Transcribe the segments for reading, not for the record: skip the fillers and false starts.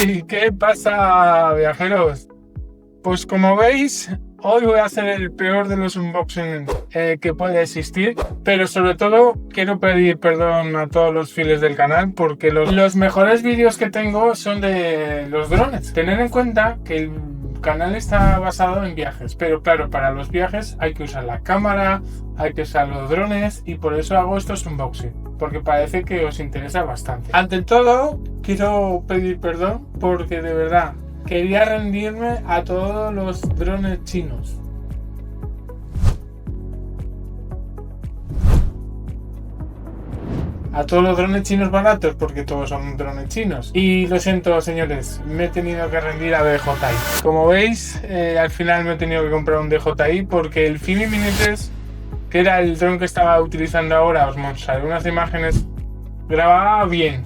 Hey, ¿qué pasa, viajeros? Pues como veis, hoy voy a hacer el peor de los unboxing que puede existir, pero sobre todo quiero pedir perdón a todos los fieles del canal porque los mejores vídeos que tengo son de los drones. Tened en cuenta que el canal está basado en viajes, pero claro, para los viajes hay que usar la cámara, hay que usar los drones y por eso hago estos unboxing, porque parece que os interesa bastante. Ante todo, quiero pedir perdón porque de verdad quería rendirme a todos los drones chinos. A todos los drones chinos baratos, porque todos son drones chinos. Y lo siento, señores, me he tenido que rendir a DJI. Como veis, al final me he tenido que comprar un DJI porque el Fimi Mini 3, que era el dron que estaba utilizando ahora, os mostraré unas imágenes, grababa bien.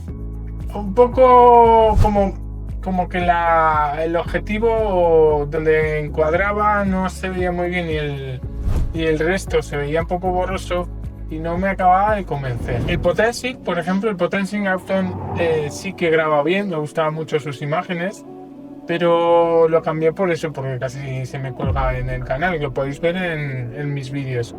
Un poco como que el objetivo donde encuadraba no se veía muy bien y el resto se veía un poco borroso y no me acababa de convencer. El Potensic, por ejemplo, el Potensic Auton sí que graba bien, me gustaban mucho sus imágenes, pero lo cambié por eso, porque casi se me cuelga en el canal, lo podéis ver en mis vídeos.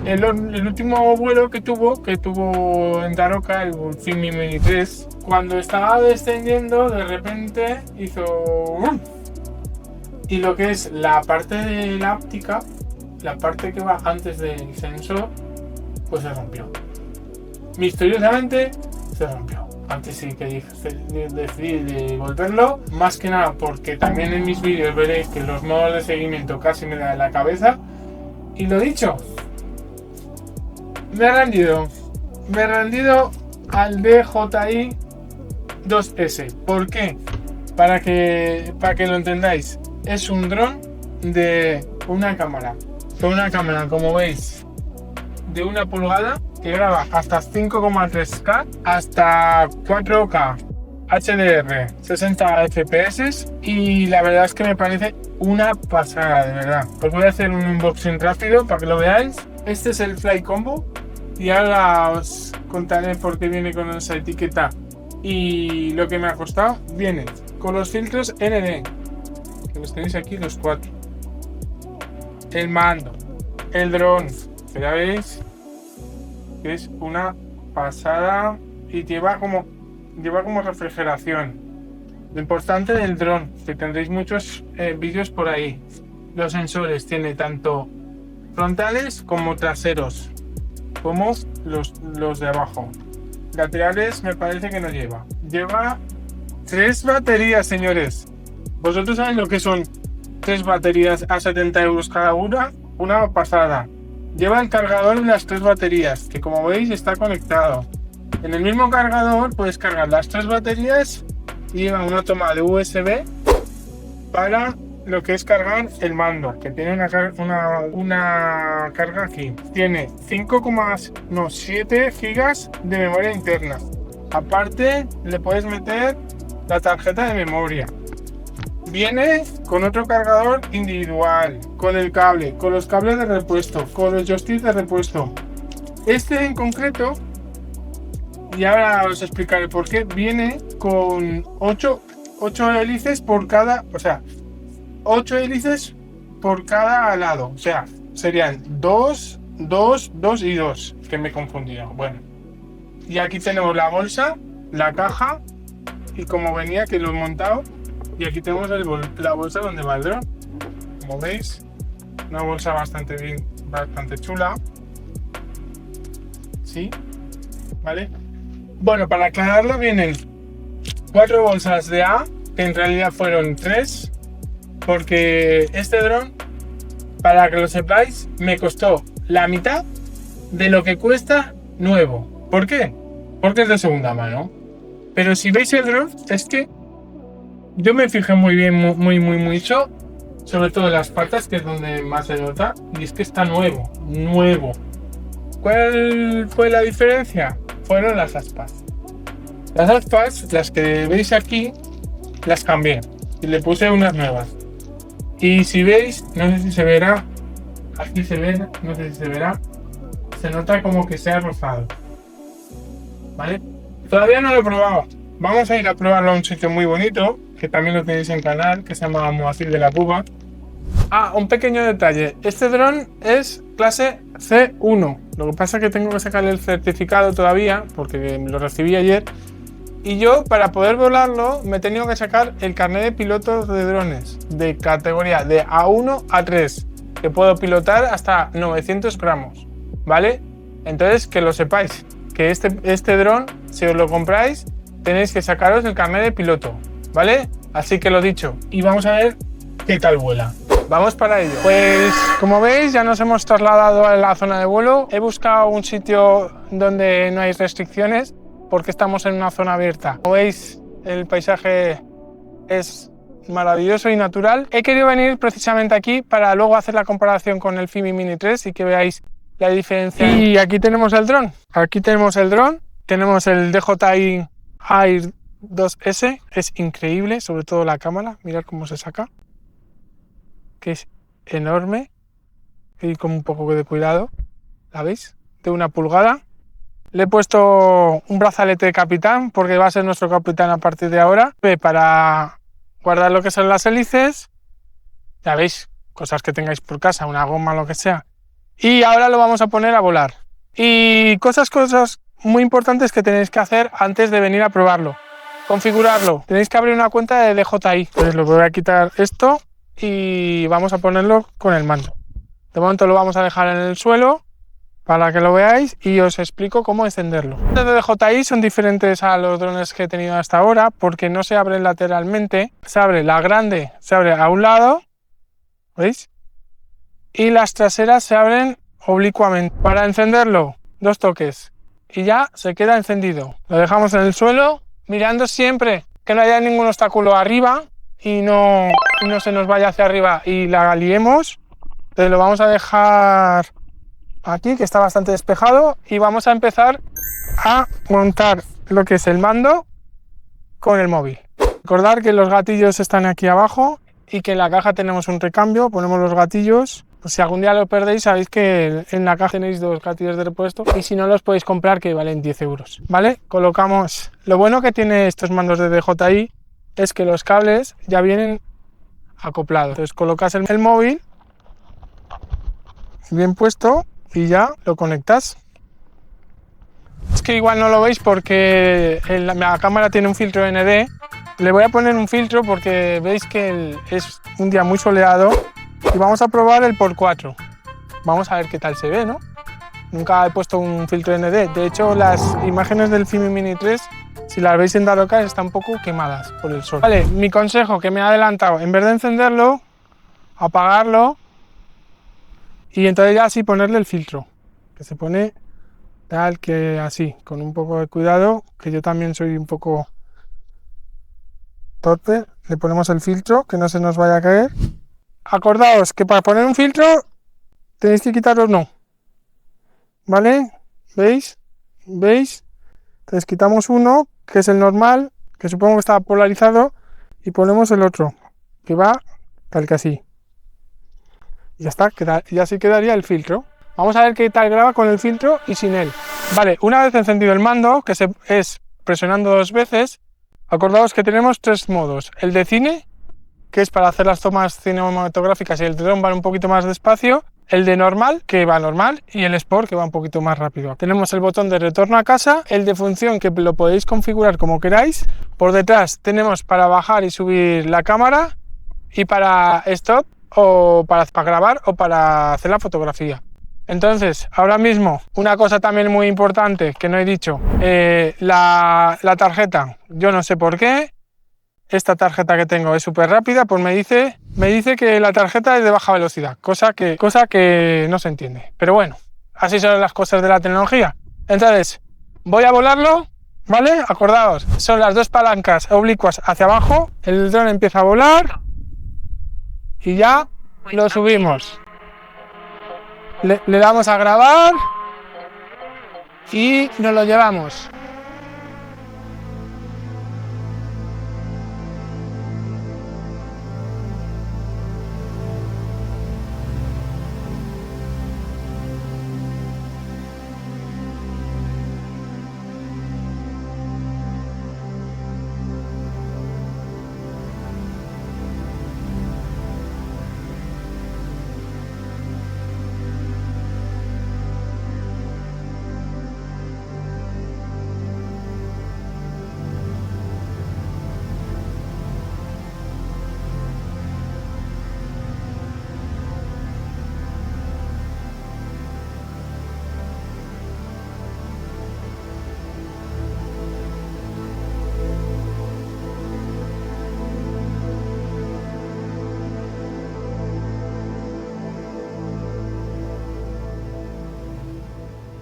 El último vuelo que tuvo en Daroca, el Fimi Mini 3, cuando estaba descendiendo, de repente hizo y lo que es la parte de la óptica, la parte que va antes del sensor, pues se rompió. Misteriosamente se rompió. Antes sí que decidí devolverlo, más que nada porque también en mis vídeos veréis que los modos de seguimiento casi me dan la cabeza. Y lo dicho, me he rendido al DJI 2S. ¿Por qué? Para que lo entendáis, es un dron de una cámara, con una cámara, como veis, de 1 pulgada, que graba hasta 5,3K, hasta 4K HDR, 60 FPS, y la verdad es que me parece una pasada, de verdad. Os voy a hacer un unboxing rápido para que lo veáis. Este es el Fly Combo y ahora os contaré por qué viene con esa etiqueta y lo que me ha costado. Viene con los filtros ND, que los tenéis aquí los 4, el mando, el dron, que ya veis que es una pasada y lleva como refrigeración. Lo importante del dron, que tendréis muchos vídeos por ahí. Los sensores tiene tanto frontales como traseros, como los de abajo. Laterales me parece que no lleva. Lleva 3 baterías, señores. Vosotros sabéis lo que son 3 baterías a 70 euros cada una pasada. Lleva el cargador y las 3 baterías, que como veis está conectado. En el mismo cargador puedes cargar las 3 baterías y lleva una toma de USB para lo que es cargar el mando, que tiene una carga aquí. Tiene 7 gigas de memoria interna. Aparte le puedes meter la tarjeta de memoria. Viene con otro cargador individual, con el cable, con los cables de repuesto, con los joysticks de repuesto. Este en concreto, y ahora os explicaré por qué, viene con 8 hélices por cada, 8 hélices por cada lado. O sea, serían 2, 2, 2 y 2, que me he confundido. Bueno, y aquí tenemos la bolsa, la caja, y como venía que lo he montado. Y aquí tenemos la bolsa donde va el dron. Como veis, una bolsa bastante chula. ¿Sí? ¿Vale? Bueno, para aclararlo vienen 4 bolsas de A, que en realidad fueron 3, porque este dron, para que lo sepáis, me costó la mitad de lo que cuesta nuevo. ¿Por qué? Porque es de segunda mano. Pero si veis el dron, es que yo me fijé muy bien, mucho, sobre todo en las patas, que es donde más se nota, y es que está nuevo. ¿Cuál fue la diferencia? Fueron las aspas. Las aspas, las que veis aquí, las cambié y le puse unas nuevas. Y si veis, no sé si se verá, aquí se ve, no sé si se verá, se nota como que se ha rozado. ¿Vale? Todavía no lo he probado, Vamos a ir a probarlo a un sitio muy bonito, que también lo tenéis en canal, que se llama Moacir de la Cuba. Ah, un pequeño detalle. Este dron es clase C1. Lo que pasa es que tengo que sacarle el certificado todavía, porque lo recibí ayer. Y yo, para poder volarlo, me he tenido que sacar el carnet de pilotos de drones de categoría de A1 a 3, que puedo pilotar hasta 900 gramos, ¿vale? Entonces, que lo sepáis, que este dron, si os lo compráis, tenéis que sacaros el carnet de piloto, ¿vale? Así que lo dicho, y vamos a ver qué tal vuela. Vamos para ello. Pues, como veis, ya nos hemos trasladado a la zona de vuelo. He buscado un sitio donde no hay restricciones, porque estamos en una zona abierta. Como veis, el paisaje es maravilloso y natural. He querido venir precisamente aquí para luego hacer la comparación con el Fimi Mini 3 y que veáis la diferencia. Y aquí tenemos el dron. Aquí tenemos el dron. Tenemos el DJI Air 2S. Es increíble, sobre todo la cámara. Mirad cómo se saca. Que es enorme. Y con un poco de cuidado. ¿La veis? De 1 pulgada. Le he puesto un brazalete de capitán porque va a ser nuestro capitán a partir de ahora, para guardar lo que son las hélices, ya veis, cosas que tengáis por casa, una goma, lo que sea. Y ahora lo vamos a poner a volar. Y cosas muy importantes que tenéis que hacer antes de venir a probarlo. Configurarlo. Tenéis que abrir una cuenta de DJI. Entonces lo voy a quitar esto y vamos a ponerlo con el mando. De momento lo vamos a dejar en el suelo para que lo veáis y os explico cómo encenderlo. Los de DJI son diferentes a los drones que he tenido hasta ahora porque no se abren lateralmente, se abre la grande, se abre a un lado, ¿veis? Y las traseras se abren oblicuamente. Para encenderlo, 2 toques y ya se queda encendido. Lo dejamos en el suelo mirando siempre que no haya ningún obstáculo arriba y no se nos vaya hacia arriba y la liemos. Entonces lo vamos a dejar aquí, que está bastante despejado, y vamos a empezar a montar lo que es el mando con el móvil. Recordad que los gatillos están aquí abajo y que en la caja tenemos un recambio, ponemos los gatillos. Pues si algún día lo perdéis, sabéis que en la caja tenéis 2 gatillos de repuesto y si no los podéis comprar, que valen 10 euros, ¿vale? Colocamos. Lo bueno que tiene estos mandos de DJI es que los cables ya vienen acoplados. Entonces colocas el móvil bien puesto y ya lo conectas. Es que igual no lo veis porque la cámara tiene un filtro ND. Le voy a poner un filtro porque veis que es un día muy soleado y vamos a probar el por 4. Vamos a ver qué tal se ve, ¿no? Nunca he puesto un filtro ND. De hecho, las imágenes del Fimi Mini 3, si las veis en Daroca, están un poco quemadas por el sol. Vale, mi consejo, que me he adelantado, en vez de encenderlo, apagarlo y entonces ya así ponerle el filtro, que se pone tal que así, con un poco de cuidado, que yo también soy un poco torpe. Le ponemos el filtro, que no se nos vaya a caer. Acordaos que para poner un filtro tenéis que quitarlo, no, ¿vale? ¿Veis? ¿Veis? Entonces quitamos uno, que es el normal, que supongo que está polarizado, y ponemos el otro, que va tal que así. Y ya está, y así quedaría el filtro. Vamos a ver qué tal graba con el filtro y sin él. Vale, una vez encendido el mando, que es presionando 2 veces, acordaos que tenemos 3 modos. El de cine, que es para hacer las tomas cinematográficas y el dron va un poquito más despacio. El de normal, que va normal, y el Sport, que va un poquito más rápido. Tenemos el botón de retorno a casa, el de función, que lo podéis configurar como queráis. Por detrás tenemos para bajar y subir la cámara, y para stop, o para grabar, o para hacer la fotografía. Entonces, ahora mismo, una cosa también muy importante que no he dicho, la tarjeta, yo no sé por qué. Esta tarjeta que tengo es súper rápida, pues me dice que la tarjeta es de baja velocidad, cosa que no se entiende. Pero bueno, así son las cosas de la tecnología. Entonces, voy a volarlo, ¿vale? Acordaos, son las 2 palancas oblicuas hacia abajo, el dron empieza a volar y ya lo subimos. Le damos a grabar y nos lo llevamos.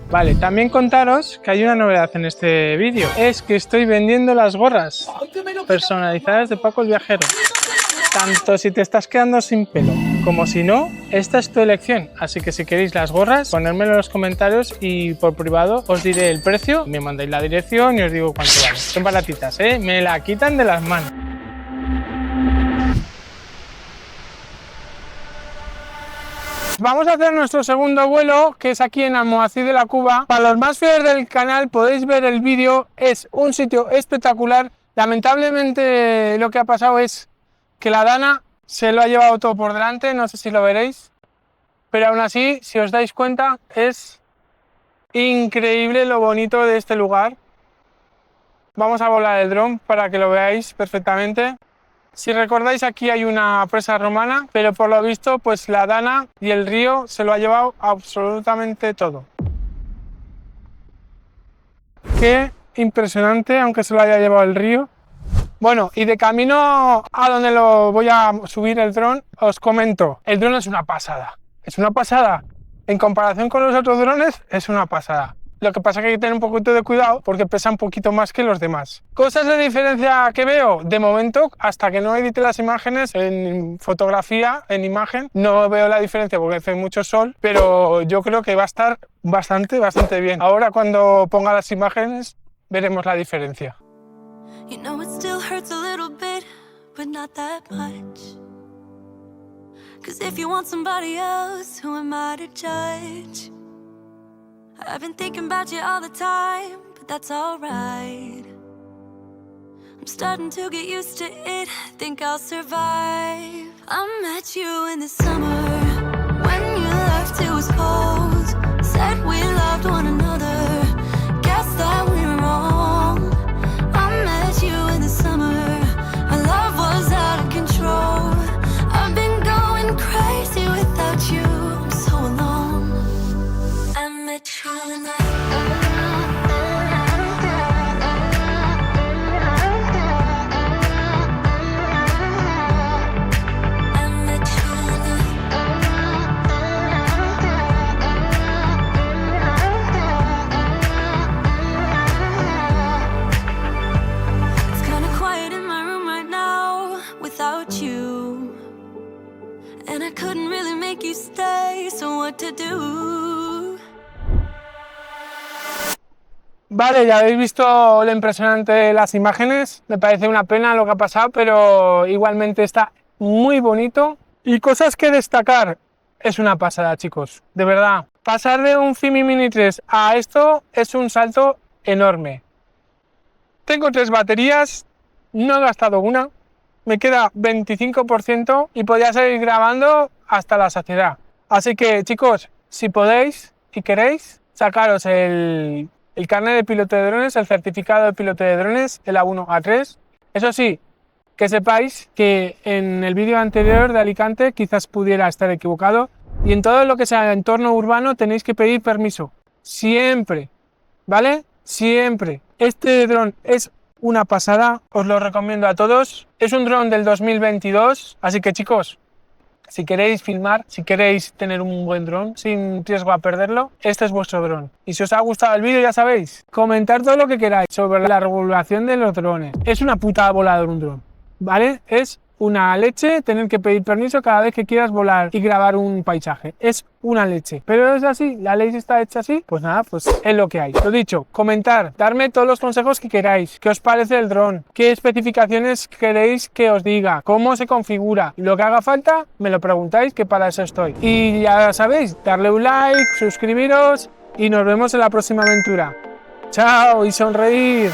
Vale, también contaros que hay una novedad en este vídeo. Es que estoy vendiendo las gorras personalizadas de Paco el Viajero. Tanto si te estás quedando sin pelo como si no, esta es tu elección. Así que si queréis las gorras, ponérmelo en los comentarios y por privado os diré el precio, me mandáis la dirección y os digo cuánto vale. Son baratitas, ¿eh? Me la quitan de las manos. Vamos a hacer nuestro segundo vuelo, que es aquí en Almohací de la Cuba. Para los más fieles del canal podéis ver el vídeo, es un sitio espectacular. Lamentablemente lo que ha pasado es que la Dana se lo ha llevado todo por delante, no sé si lo veréis, pero aún así, si os dais cuenta, es increíble lo bonito de este lugar. Vamos a volar el dron para que lo veáis perfectamente. Si recordáis, aquí hay una presa romana, pero por lo visto, pues la Dana y el río se lo ha llevado absolutamente todo. Qué impresionante, aunque se lo haya llevado el río. Bueno, y de camino a donde lo voy a subir el dron, os comento, el dron es una pasada. Es una pasada. En comparación con los otros drones, es una pasada. Lo que pasa es que hay que tener un poquito de cuidado porque pesa un poquito más que los demás. Cosas de diferencia que veo, de momento, hasta que no edite las imágenes en fotografía, en imagen, no veo la diferencia porque hace mucho sol, pero yo creo que va a estar bastante bien. Ahora cuando ponga las imágenes veremos la diferencia. You know it still hurts a little bit, but not that much. 'Cause if you want somebody else, who am I to judge? I've been thinking about you all the time, but that's alright. I'm starting to get used to it, think I'll survive. I met you in the summer, when you left it was cold. Said we loved one another, guess that we were wrong. I met you in the summer, our love was out of control. I've been going crazy without you, I'm so alone. I met you in the Vale, ya habéis visto lo impresionante de las imágenes, me parece una pena lo que ha pasado, pero igualmente está muy bonito. Y cosas que destacar, es una pasada, chicos, de verdad. Pasar de un Fimi Mini 3 a esto es un salto enorme. Tengo 3 baterías, no he gastado una, me queda 25% y podría seguir grabando hasta la saciedad. Así que, chicos, si podéis y queréis, sacaros el carnet de piloto de drones, el certificado de piloto de drones, el A1, A3. Eso sí, que sepáis que en el vídeo anterior de Alicante quizás pudiera estar equivocado y en todo lo que sea entorno urbano tenéis que pedir permiso. Siempre, ¿vale? Siempre. Este dron es una pasada, os lo recomiendo a todos. Es un dron del 2022, así que chicos, si queréis filmar, si queréis tener un buen dron sin riesgo a perderlo, este es vuestro dron. Y si os ha gustado el vídeo, ya sabéis, comentar todo lo que queráis sobre la regulación de los drones. Es una puta volador un dron, ¿vale? Es una leche tener que pedir permiso cada vez que quieras volar y grabar un paisaje. Es una leche. Pero es así, la ley está hecha así, pues nada, pues es lo que hay. Lo dicho, comentar, darme todos los consejos que queráis. ¿Qué os parece el dron? ¿Qué especificaciones queréis que os diga? ¿Cómo se configura? Lo que haga falta, me lo preguntáis, que para eso estoy. Y ya sabéis, darle un like, suscribiros y nos vemos en la próxima aventura. ¡Chao! Y sonreír.